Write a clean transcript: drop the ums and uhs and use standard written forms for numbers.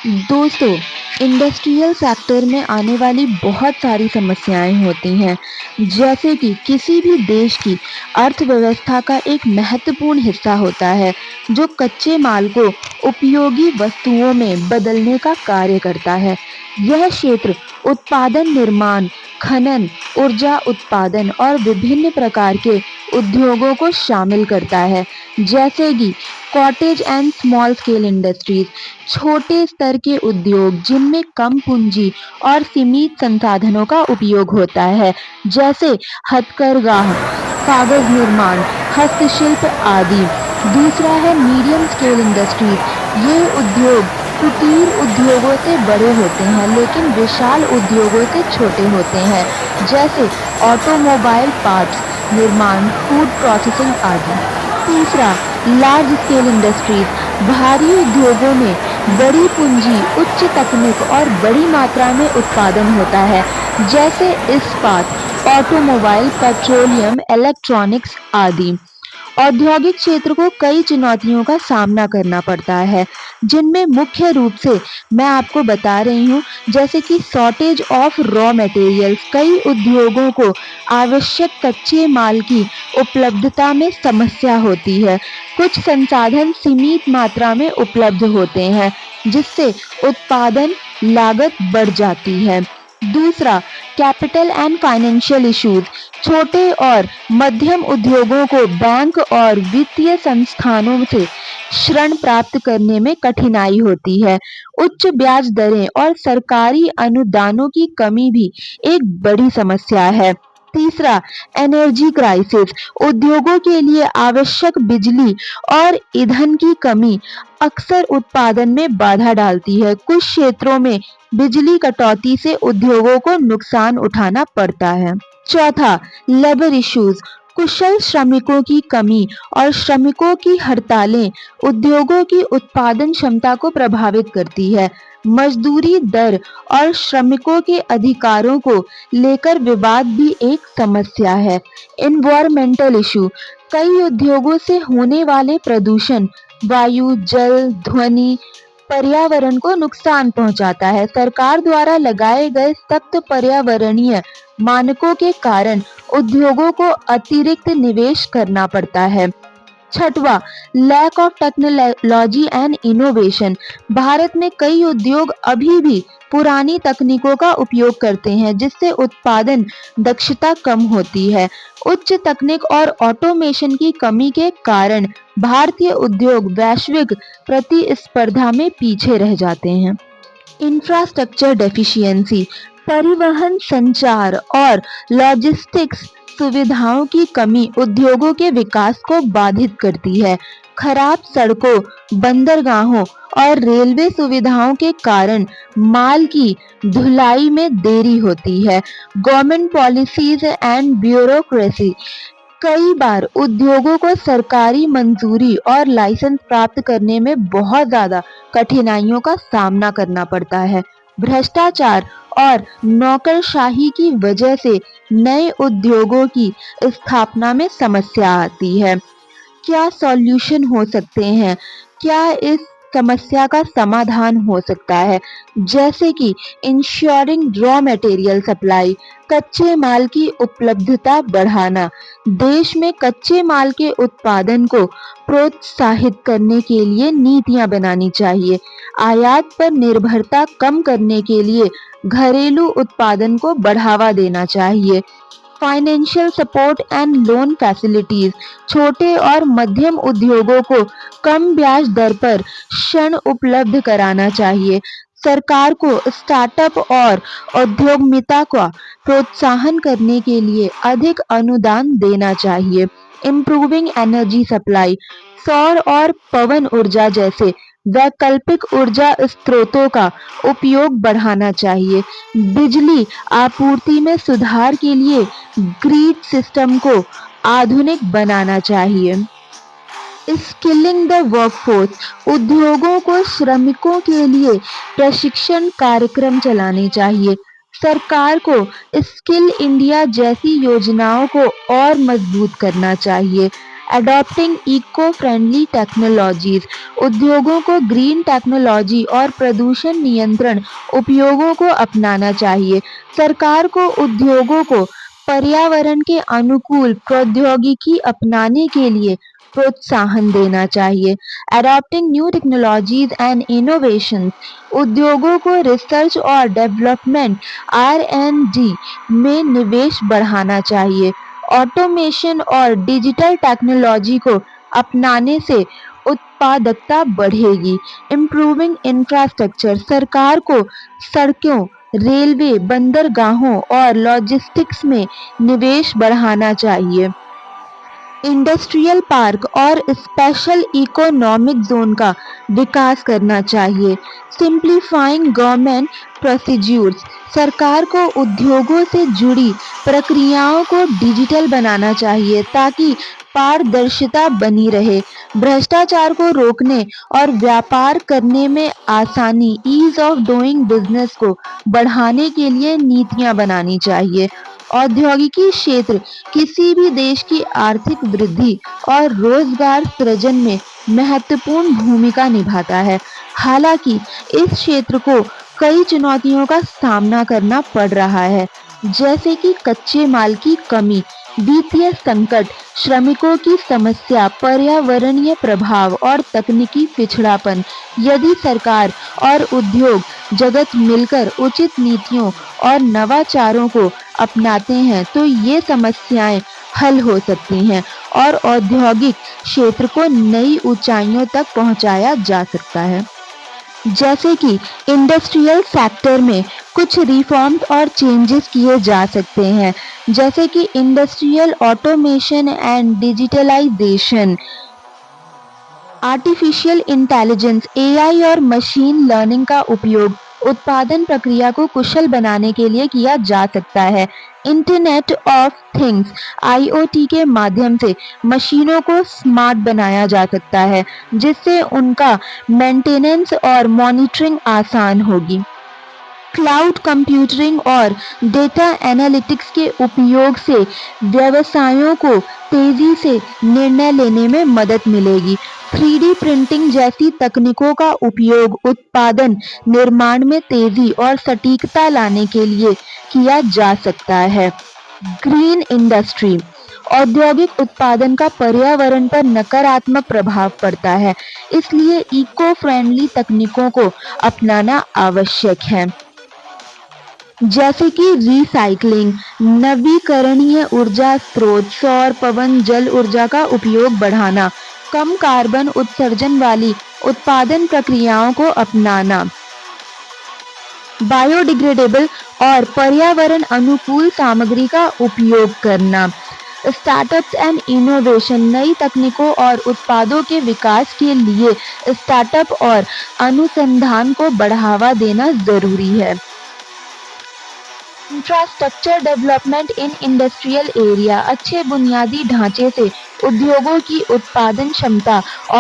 दोस्तों, industrial sector में आने वाली बहुत सारी समस्याएं होती हैं, जैसे कि किसी भी देश की अर्थव्यवस्था का एक महत्वपूर्ण हिस्सा होता है, जो कच्चे माल को उपयोगी वस्तुओं में बदलने का कार्य करता है। यह क्षेत्र उत्पादन, निर्माण, खनन, ऊर्जा उत्पादन और विभिन्न प्रकार के उद्योगों को शामिल करता है, जैसे कि cottage and small scale industries, छोटे स्तर के उद्योग जिनमें कम पूंजी और सीमित संसाधनों का उपयोग होता है, जैसे हथकरघा, कागज निर्माण, हस्तशिल्प आदि। दूसरा है मीडियम स्केल इंडस्ट्रीज। ये उद्योग कुटीर उद्योगों से बड़े होते हैं, लेकिन विशाल उद्योगों से छोटे होते हैं, जैसे ऑटोमोबाइल पार्ट्स निर्माण, फूड प्रोसेसिंग आदि। तीसरा, लार्ज स्केल इंडस्ट्रीज। भारी उद्योगों में बड़ी पूंजी, उच्च तकनीक और बड़ी मात्रा में उत्पादन होता है, जैसे इस्पात, ऑटोमोबाइल, पेट्रोलियम, इलेक्ट्रॉनिक्स आदि। औद्योगिक क्षेत्र को कई चुनौतियों का सामना करना पड़ता है, जिनमें मुख्य रूप से मैं आपको बता रही हूँ, जैसे कि शॉर्टेज ऑफ रॉ मटेरियल्स। कई उद्योगों को आवश्यक कच्चे माल की उपलब्धता में समस्या होती है। कुछ संसाधन सीमित मात्रा में उपलब्ध होते हैं, जिससे उत्पादन लागत बढ़ जाती है। दूसरा, कैपिटल एंड फाइनेंशियल इश्यूज। छोटे और मध्यम उद्योगों को बैंक और वित्तीय संस्थानों से ऋण प्राप्त करने में कठिनाई होती है। उच्च ब्याज दरें और सरकारी अनुदानों की कमी भी एक बड़ी समस्या है। तीसरा, एनर्जी क्राइसिस। उद्योगों के लिए आवश्यक बिजली और ईंधन की कमी अक्सर उत्पादन में बाधा डालती है। कुछ क्षेत्रों में बिजली कटौती से उद्योगों को नुकसान उठाना पड़ता है। चौथा, लेबर इश्यूज। कुशल श्रमिकों की कमी और श्रमिकों की हड़तालें उद्योगों की उत्पादन क्षमता को प्रभावित करती है। मजदूरी दर और श्रमिकों के अधिकारों को लेकर विवाद भी एक समस्या है। Environmental issue. कई उद्योगों से होने वाले प्रदूषण वायु, जल, ध्वनि, पर्यावरण को नुकसान पहुंचाता है। सरकार द्वारा लगाए गए सख्त पर्यावरणीय मानकों के कारण उद्योगों को अतिरिक्त निवेश करना पड़ता है। छठवां, lack of technology and innovation. Bharat में कई उद्योग अभी भी पुरानी तकनीकों का उपयोग करते हैं, जिससे उत्पादन दक्षता कम होती है। उच्च तकनीक और ऑटोमेशन की कमी के कारण भारतीय उद्योग वैश्विक प्रतिस्पर्धा में पीछे रह जाते हैं। Infrastructure deficiency. परिवहन, संचार और लॉजिस्टिक्स सुविधाओं की कमी उद्योगों के विकास को बाधित करती है। खराब सड़कों, बंदरगाहों और रेलवे सुविधाओं के कारण माल की ढुलाई में देरी होती है। Government policies and bureaucracy. कई बार उद्योगों को सरकारी मंजूरी और लाइसेंस प्राप्त करने में बहुत ज़्यादा कठिनाइयों का सामना करना पड़ता है। भ्रष्टाचार और नौकरशाही की वजह से नए उद्योगों की स्थापना में समस्या आती है। क्या सॉल्यूशन हो सकते हैं? क्या इस समस्या का समाधान हो सकता है? जैसे कि इंश्योरिंग रॉ मटेरियल सप्लाई, कच्चे माल की उपलब्धता बढ़ाना, देश में कच्चे माल के उत्पादन को प्रोत्साहित करने के लिए नीतियां बनानी चाहिए। आयात पर निर्भरता कम करने के लिए घरेलू उत्पादन को बढ़ावा देना चाहिए। Financial support and loan facilities. छोटे और मध्यम उद्योगों को कम ब्याज दर पर ऋण उपलब्ध कराना चाहिए। सरकार को स्टार्टअप और उद्यमिता का प्रोत्साहन करने के लिए अधिक अनुदान देना चाहिए। Improving energy supply. सौर और पवन ऊर्जा जैसे वैकल्पिक ऊर्जा स्रोतों का उपयोग बढ़ाना चाहिए। बिजली आपूर्ति में सुधार के लिए ग्रिड सिस्टम को आधुनिक बनाना चाहिए। Skilling the workforce. उद्योगों को श्रमिकों के लिए प्रशिक्षण कार्यक्रम चलाने चाहिए। सरकार को स्किल इंडिया जैसी योजनाओं को और मजबूत करना चाहिए। एडॉप्टिंग इको फ्रेंडली टेक्नोलॉजीज, उद्योगों को ग्रीन टेक्नोलॉजी और प्रदूषण नियंत्रण उपयोगों को अपनाना चाहिए। सरकार को उद्योगों को पर्यावरण के अनुकूल प्रौद्योगिकी अपनाने के लिए प्रोत्साहन देना चाहिए। Adopting new technologies and innovations, उद्योगों को रिसर्च और डेवलपमेंट R&D में निवेश बढ़ाना चाहिए। ऑटोमेशन और डिजिटल टेक्नोलॉजी को अपनाने से उत्पादकता बढ़ेगी। इम्प्रूविंग इंफ्रास्ट्रक्चर, सरकार को सड़कों, रेलवे, बंदरगाहों और लॉजिस्टिक्स में निवेश बढ़ाना चाहिए। इंडस्ट्रियल पार्क और स्पेशल इकोनॉमिक जोन का विकास करना चाहिए। सिंप्लीफाइंग गवर्नमेंट प्रोसीड्यूर्स, सरकार को उद्योगों से जुड़ी प्रक्रियाओं को डिजिटल बनाना चाहिए ताकि पारदर्शिता बनी रहे। भ्रष्टाचार को रोकने और व्यापार करने में आसानी, ईज ऑफ डूइंग बिजनेस को बढ़ाने के लिए नीतियां बनानी चाहिए। औद्योगिकी क्षेत्र किसी भी देश की आर्थिक वृद्धि और रोजगार सृजन में महत्वपूर्ण भूमिका निभाता है। हालांकि इस क्षेत्र को कई चुनौतियों का सामना करना पड़ रहा है, जैसे कि कच्चे माल की कमी, वित्तीय संकट, श्रमिकों की समस्या, पर्यावरणीय प्रभाव और तकनीकी पिछड़ापन। यदि सरकार और उद्योग जगत मिलकर उचित नीतियों और नवाचारों को अपनाते हैं तो ये समस्याएं हल हो सकती हैं और औद्योगिक क्षेत्र को नई ऊंचाइयों तक पहुंचाया जा सकता है। जैसे कि इंडस्ट्रियल सेक्टर में कुछ रिफॉर्म्स और चेंजेस किए जा सकते हैं, जैसे कि industrial automation and digitalization, artificial intelligence AI और मशीन लर्निंग का उपयोग उत्पादन प्रक्रिया को कुशल बनाने के लिए किया जा सकता है। इंटरनेट ऑफ थिंग्स IoT के माध्यम से मशीनों को स्मार्ट बनाया जा सकता है, जिससे उनका मेंटेनेंस और मॉनिटरिंग आसान होगी। क्लाउड कंप्यूटिंग और डेटा एनालिटिक्स के उपयोग से व्यवसायों को तेजी से निर्णय लेने में मदद मिलेगी। 3D प्रिंटिंग जैसी तकनीकों का उपयोग उत्पादन निर्माण में तेजी और सटीकता लाने के लिए किया जा सकता है। ग्रीन इंडस्ट्री, औद्योगिक उत्पादन का पर्यावरण पर नकारात्मक प्रभाव पड़ता है, इसलिए इको फ्रेंडली तकनीकों को अपनाना आवश्यक है, जैसे कि रिसाइकलिंग, नवीकरणीय ऊर्जा स्रोत, सौर, पवन, जल ऊर्जा का उपयोग बढ़ाना, कम कार्बन उत्सर्जन वाली उत्पादन प्रक्रियाओं को अपनाना, बायोडिग्रेडेबल और पर्यावरण अनुकूल सामग्री का उपयोग करना। स्टार्टअप्स एंड इनोवेशन, नई तकनीकों और उत्पादों के विकास के लिए स्टार्टअप और अनुसंधान को बढ़ावा देना जरूरी है। Infrastructure development in industrial area, अच्छे बुनियादी ढांचे से उद्योगों की उत्पादन क्षमता और